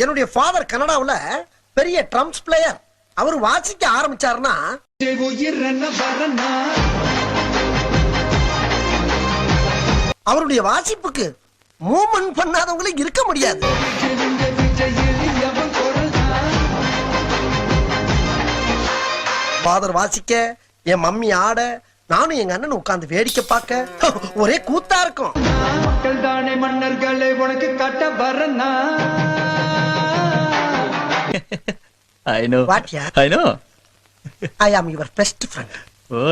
என்னுடைய ஃபாதர் கனடாவுல பெரிய drums player. அவர் வாசிக்க ஆரம்பிச்சாருன்னா அவருடைய வாசிப்புக்கு மூவ்மெண்ட் பண்ணாதவங்களே இருக்க முடியாது. ஃபாதர் வாசிக்க, என் மம்மி ஆட, நானும் எங்க அண்ணன் உட்கார்ந்து வேடிக்கை பார்க்க ஒரே கூத்தா இருக்கும். மக்கள் தானே மன்னர்களை உனக்கு கட்ட வரனா. I know. What, yeah? I know. I am your best friend.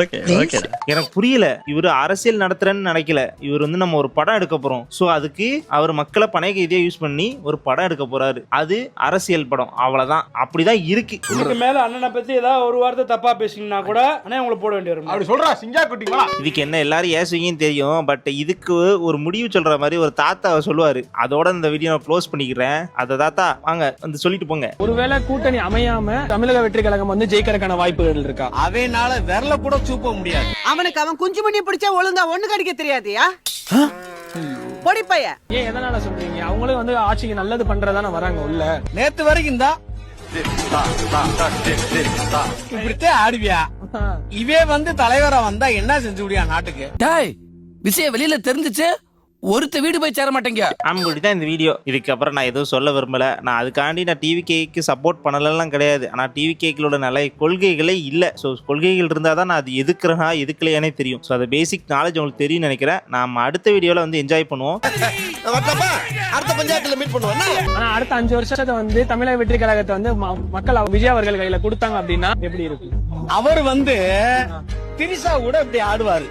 Okay, okay. எனக்கு புரியல, இவரு அரசியல் நடத்துறேன்னு நினைக்கல. இவர் வந்து நம்ம ஒரு படம் எடுக்க போறோம், சோ அதுக்கு அவர் மக்களை பணைய கைதியா யூஸ் பண்ணி ஒரு படம் எடுக்க போறாரு. அது அரசியல் படம், அவ்வளவுதான். அப்படிதான் இருக்கு. இதுக்கு மேல அண்ணனை பத்தி ஏதாவது ஒரு வார்த்தை தப்பா பேசிங்கன்னா கூட அண்ணே உங்களை போட வேண்டி வரும். அப்படி சொல்றா சிங்கா குட்டிங்களா? இதுக்கு என்ன எல்லாரும் ஏசுவீங்கன்னு தெரியும், பட் இதுக்கு ஒரு முடிவு சொல்ற மாதிரி ஒரு தாத்தா சொல்லுவாரு. அதோட இந்த வீடியோ நான் க்ளோஸ் பண்ணிக்கிறேன். அந்த தாத்தா வாங்க வந்து சொல்லிட்டு போங்க. ஒருவேளை கூட்டணி அமையாம தமிழக வெற்றி கழகம் வந்து ஜெயிக்கிறதுக்கான வாய்ப்புகள் இருக்கா? அவனால விரல கூட சூப்ப முடியாது. அவனுக்கு அவன் குஞ்சு மணி பிடிச்சா ஒழுங்கா ஒண்ணு கடிக்க தெரியாதியா? பொடி பைய. ஏன் எதனால சொல்றீங்க? அவங்களே வந்து ஆட்சிக்கு நல்லது பண்றதானே வராங்க உள்ள. நேத்து வரைக்கும் தான் இப்படித்தான் ஆடுவியா? இவே வந்து தலைவரா வந்தா என்ன செஞ்சு முடியா நாட்டுக்கு? விஷயம் வெளியில தெரிஞ்சிச்சு, ஒருத்த வீடு போய் சேர மாட்டேங்க. அப்படிதான் இந்த வீடியோ. இதுக்கப்புறம் நான் எதுவும் சொல்ல விரும்பல. நான் அதுக்காண்டி நான் டிவிகேக்கு சப்போர்ட் பண்ணலாம் கிடையாது. ஆனா டிவிகேக்களோட நல்ல கொள்கைகளே இல்ல. ஸோ கொள்கைகள் இருந்தால் தான் நான் அது எதுக்குறேனா எதுக்கலையானே தெரியும். ஸோ அது பேசிக் நாலேஜ் உங்களுக்கு தெரியும் நினைக்கிறேன். நாம அடுத்த வீடியோல வந்து என்ஜாய் பண்ணுவோம். அடுத்த பஞ்சாயத்துல மீட் பண்ணுவோம். ஆனா அடுத்த 5 வருஷத்தை வந்து தமிழக வெற்றி கழகத்தை வந்து மக்கள் விஜய் அவர்கள் கையில கொடுத்தாங்க அப்படின்னா எப்படி இருக்கும்? அவர் வந்து திரிசா கூட இப்படி ஆடுவாரு.